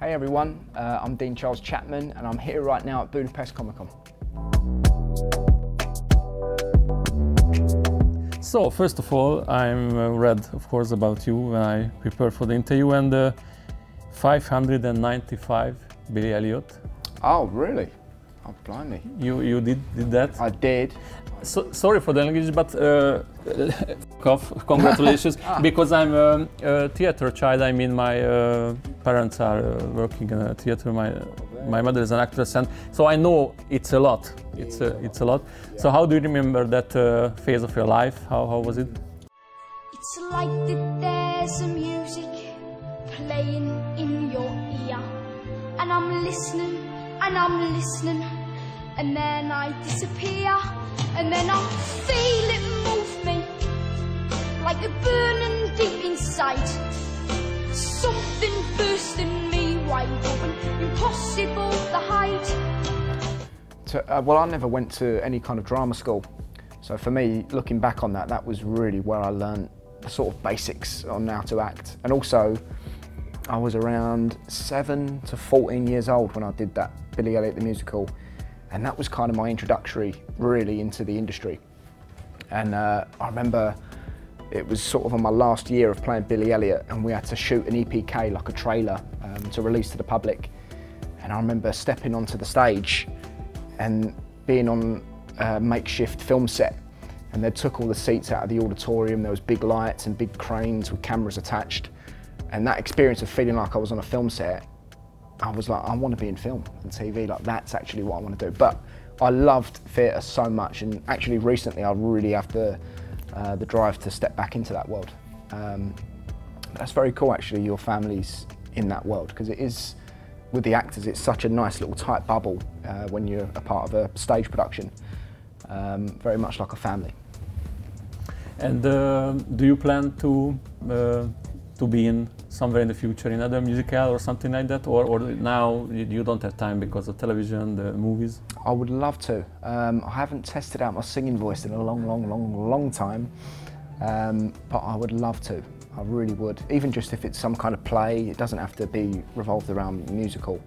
Hey everyone, I'm Dean Charles Chapman and I'm here right now at Budapest Comic Con. So, first of all, I'm read, of course, about you when I prepared for the interview, and 595 Billy Elliot. Oh, really? Oh, blimey. You did that? I did. So, sorry for the language, but congratulations, because I'm a theater child. I mean, my parents are working in a theater. My mother is an actress, and so I know it's a lot. It's a lot. Yeah. So how do you remember that phase of your life? How was it? It's like that there's a music playing in your ear, and I'm listening, and then I disappear, and then I feel it move me like a burning deep inside. Something bursting me wide open, impossible to hide. Well, I never went to any kind of drama school, so for me, looking back on that, that was really where I learned the sort of basics on how to act. And also, I was around 7 to 14 years old when I did that Billy Elliot the musical, and that was kind of my introductory really into the industry. And I remember it was sort of on my last year of playing Billy Elliot, and we had to shoot an EPK, like a trailer, to release to the public. And I remember stepping onto the stage and being on a makeshift film set, and they took all the seats out of the auditorium. There was big lights and big cranes with cameras attached. And that experience of feeling like I was on a film set, I was like, I want to be in film and TV, like that's actually what I want to do. But I loved theatre so much, and actually recently I really have the drive to step back into that world. That's very cool actually, your family's in that world, because it is, with the actors, it's such a nice little tight bubble when you're a part of a stage production, very much like a family. And do you plan to be in somewhere in the future in other musical or something like that, or now you don't have time because of television, the movies? I would love to. I haven't tested out my singing voice in a long time, but I would love to. I really would. Even just if it's some kind of play, it doesn't have to be revolved around musical,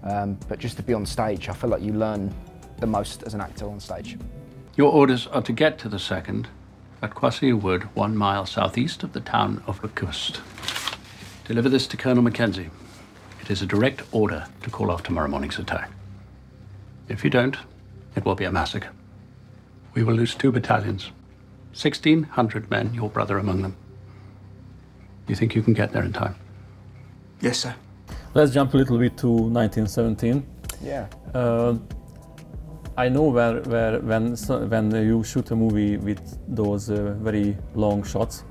but just to be on stage, I feel like you learn the most as an actor on stage. Your orders are to get to the second at Quasi Wood, 1 mile southeast of the town of Auguste. Deliver this to Colonel Mackenzie. It is a direct order to call off tomorrow morning's attack. If you don't, it will be a massacre. We will lose 2 battalions, 1,600 men, your brother among them. You think you can get there in time? Yes, sir. Let's jump a little bit to 1917. Yeah. I know when you shoot a movie with those very long shots,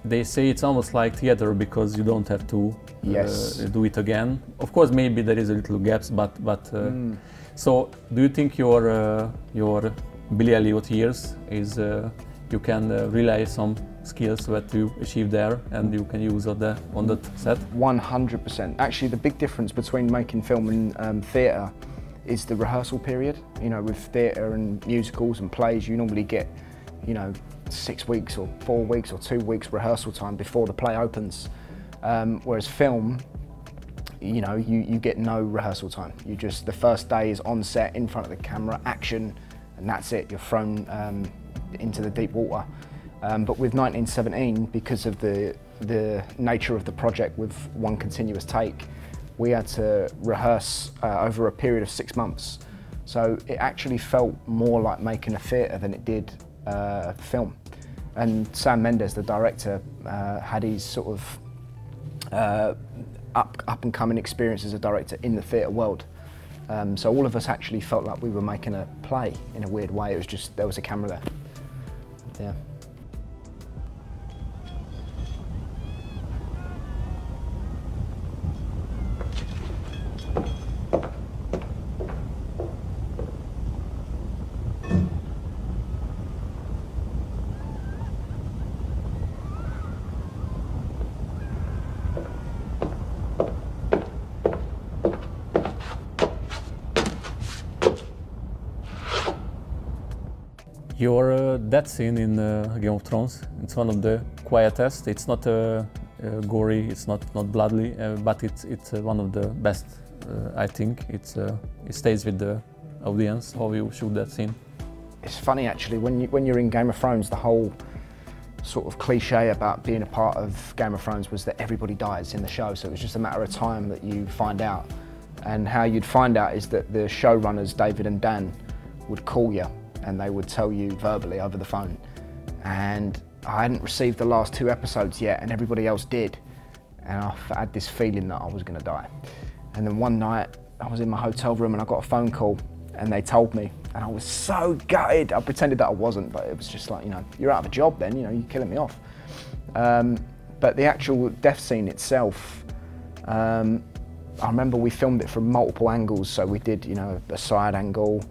they say it's almost like theater because you don't have to do it again. Of course, maybe there is a little gaps, but so do you think your Billy Elliot years is you can relay some skills that you achieved there and you can use on that set? 100%. Actually, the big difference between making film and theatre is the rehearsal period. You know, with theatre and musicals and plays, you normally get, you know, 6 weeks or 4 weeks or 2 weeks rehearsal time before the play opens. Whereas film, you know, you get no rehearsal time. You just, the first day is on set, in front of the camera, action, and that's it. You're thrown into the deep water. But with 1917, because of the nature of the project with one continuous take, we had to rehearse over a period of 6 months. So it actually felt more like making a theatre than it did film. And Sam Mendes, the director, had his sort of up and coming experience as a director in the theatre world. So all of us actually felt like we were making a play in a weird way. It was just, there was a camera there. Yeah. Your death scene in Game of Thrones, it's one of the quietest. It's not a gory, it's not bloody, but it's one of the best. I think it stays with the audience. How you shoot that scene? It's funny actually when you're in Game of Thrones, the whole sort of cliche about being a part of Game of Thrones was that everybody dies in the show, so it was just a matter of time that you find out. And how you'd find out is that the showrunners, David and Dan, would call you and they would tell you verbally over the phone. And I hadn't received the last 2 episodes yet and everybody else did. And I had this feeling that I was going to die. And then one night I was in my hotel room and I got a phone call and they told me, and I was so gutted. I pretended that I wasn't, but it was just like, you know, you're out of a job then, you know, you're killing me off. But the actual death scene itself, I remember we filmed it from multiple angles. So we did, you know, a side angle,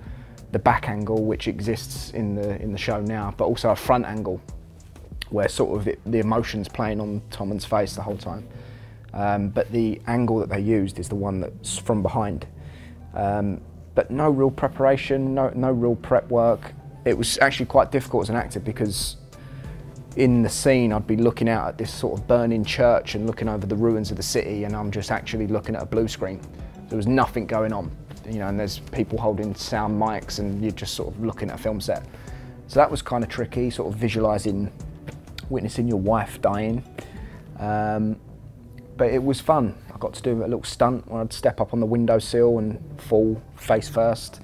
the back angle, which exists in the show now, but also a front angle, where sort of the emotion's playing on Tommen's face the whole time. But the angle that they used is the one that's from behind. But no real preparation, no real prep work. It was actually quite difficult as an actor because in the scene I'd be looking out at this sort of burning church and looking over the ruins of the city, and I'm just actually looking at a blue screen. There was nothing going on, you know, and there's people holding sound mics and you're just sort of looking at a film set. So that was kind of tricky, sort of visualising, witnessing your wife dying. But it was fun. I got to do a little stunt where I'd step up on the windowsill and fall face first.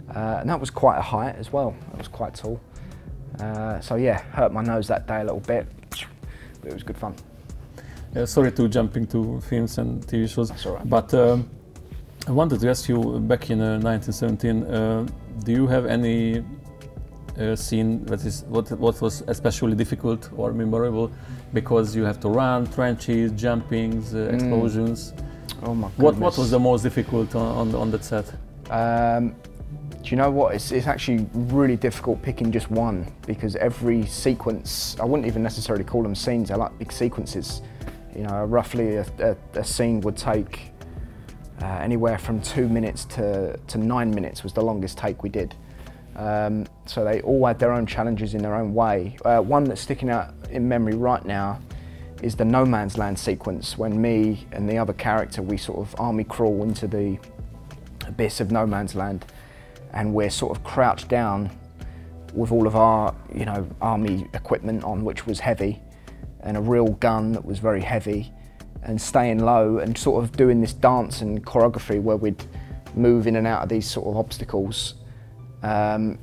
And that was quite a height as well. That was quite tall. So yeah, hurt my nose that day a little bit, but it was good fun. Sorry to jump into films and TV shows. That's all right. But I wanted to ask you, back in 1917, do you have any scene that is what was especially difficult or memorable because you have to run, trenches, jumpings, explosions? Oh my goodness. What was the most difficult on that set? Do you know what? It's actually really difficult picking just one, because every sequence, I wouldn't even necessarily call them scenes, they're like big sequences. You know, roughly a scene would take anywhere from 2 minutes to 9 minutes was the longest take we did. So they all had their own challenges in their own way. One that's sticking out in memory right now is the no man's land sequence, when me and the other character, we sort of army crawl into the abyss of no man's land, and we're sort of crouched down with all of our, you know, army equipment on, which was heavy, and a real gun that was very heavy, and staying low and sort of doing this dance and choreography where we'd move in and out of these sort of obstacles. And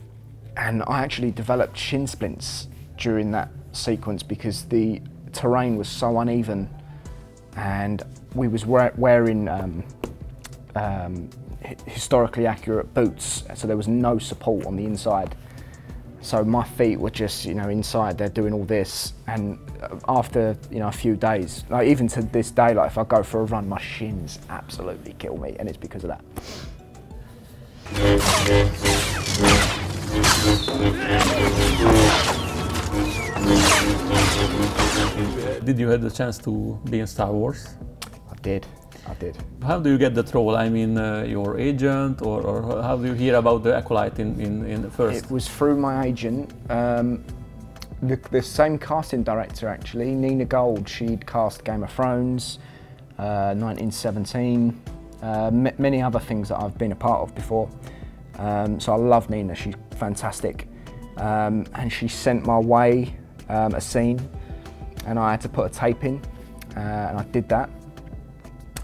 I actually developed shin splints during that sequence because the terrain was so uneven, and we was wearing historically accurate boots, so there was no support on the inside. So my feet were just, you know, inside there doing all this, and after, you know, a few days, like even to this day, like if I go for a run, my shins absolutely kill me, and it's because of that. Did you have the chance to be in Star Wars? I did. How do you get that role? I mean, your agent, or how do you hear about the acolyte in first? It was through my agent. The same casting director, actually, Nina Gold. She'd cast Game of Thrones, 1917, many other things that I've been a part of before. So I love Nina, she's fantastic. And she sent my way a scene, and I had to put a tape in, and I did that.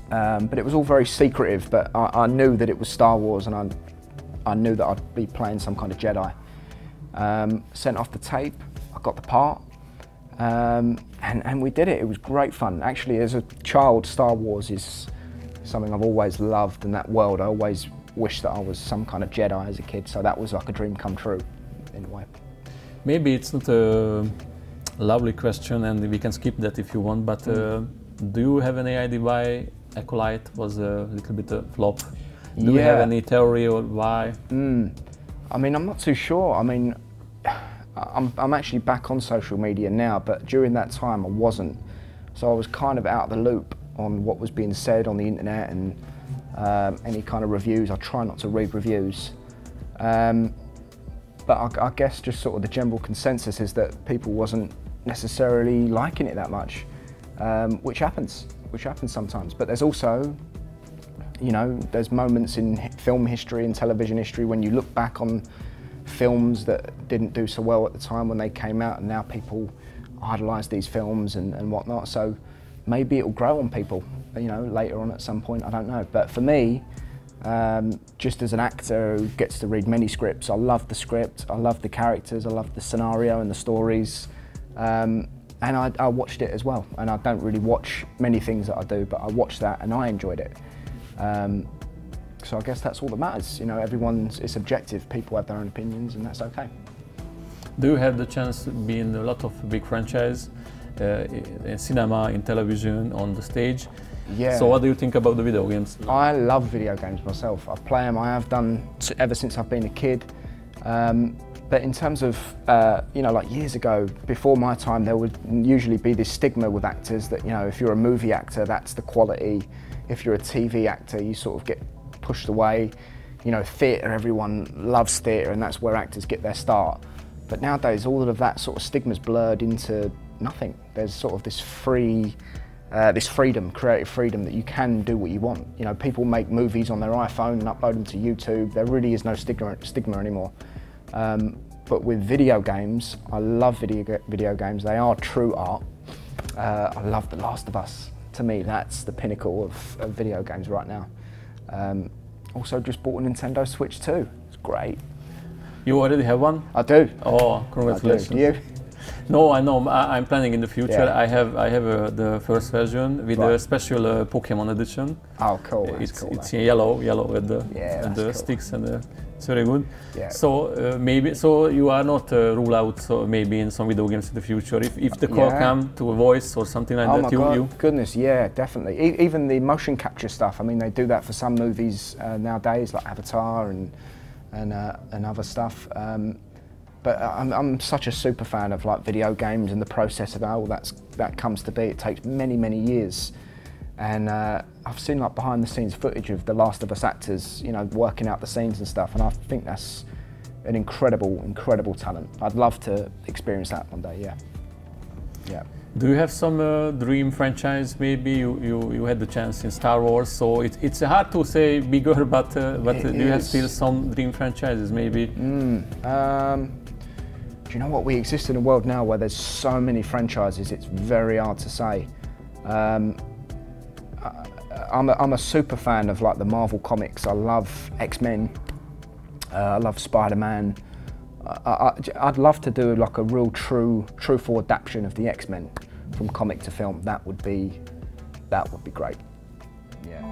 But it was all very secretive, but I knew that it was Star Wars, and I knew that I'd be playing some kind of Jedi. Sent off the tape, I got the part, and we did it. It was great fun. Actually, as a child, Star Wars is something I've always loved, and that world, I always wished that I was some kind of Jedi as a kid, so that was like a dream come true, in a way. Maybe it's not a lovely question, and we can skip that if you want, but do you have any idea why Acolyte was a little bit a flop? Do you have any theory or why? I mean, I'm not too sure. I mean, I'm actually back on social media now, but during that time I wasn't. So I was kind of out of the loop on what was being said on the internet, and any kind of reviews. I try not to read reviews. But I guess just sort of the general consensus is that people wasn't necessarily liking it that much. which happens sometimes. But there's also, you know, there's moments in film history and television history when you look back on films that didn't do so well at the time when they came out, and now people idolise these films and whatnot. So maybe it'll grow on people, you know, later on at some point, I don't know. But for me, just as an actor who gets to read many scripts, I love the script, I love the characters, I love the scenario and the stories. And I watched it as well. And I don't really watch many things that I do, but I watched that and I enjoyed it. So I guess that's all that matters. You know, it's subjective. People have their own opinions, and that's okay. Do you have the chance to be in a lot of big franchise, in cinema, in television, on the stage? Yeah. So what do you think about the video games? I love video games myself. I play them. I have done ever since I've been a kid. But in terms of, you know, like years ago, before my time, there would usually be this stigma with actors that, you know, if you're a movie actor, that's the quality. If you're a TV actor, you sort of get pushed away. You know, theatre, everyone loves theatre, and that's where actors get their start. But nowadays, all of that sort of stigma's blurred into nothing. There's sort of this freedom, creative freedom, that you can do what you want. You know, people make movies on their iPhone and upload them to YouTube. There really is no stigma anymore. But with video games, I love video games. They are true art. I love The Last of Us. To me, that's the pinnacle of video games right now. Also just bought a Nintendo Switch 2. It's great. You already have one? I do. Oh, congratulations. I do. You? No, I know. I'm planning in the future. Yeah. I have the first version with a special Pokemon edition. Oh, cool. That's It's yellow with the, cool. sticks, and it's very good. Yeah. So maybe you are not rule out, so maybe in some video games in the future, if the call come to a voice or something like that. Oh my God, goodness, yeah, definitely. Even the motion capture stuff. I mean, they do that for some movies nowadays, like Avatar and other stuff. But I'm such a super fan of like video games and the process of how that comes to be. It takes many years, and I've seen like behind the scenes footage of the Last of Us actors, you know, working out the scenes and stuff, and I think that's an incredible talent. I'd love to experience that one day. Yeah. Do you have some dream franchise? Maybe you had the chance in Star Wars, so it's hard to say bigger, but do you have still some dream franchises maybe? Do you know what? We exist in a world now where there's so many franchises, it's very hard to say. I'm a super fan of like the Marvel comics. I love X-Men, I love Spider-Man. I'd love to do like a real truthful adaptation of the X-Men from comic to film. That would be great. Yeah.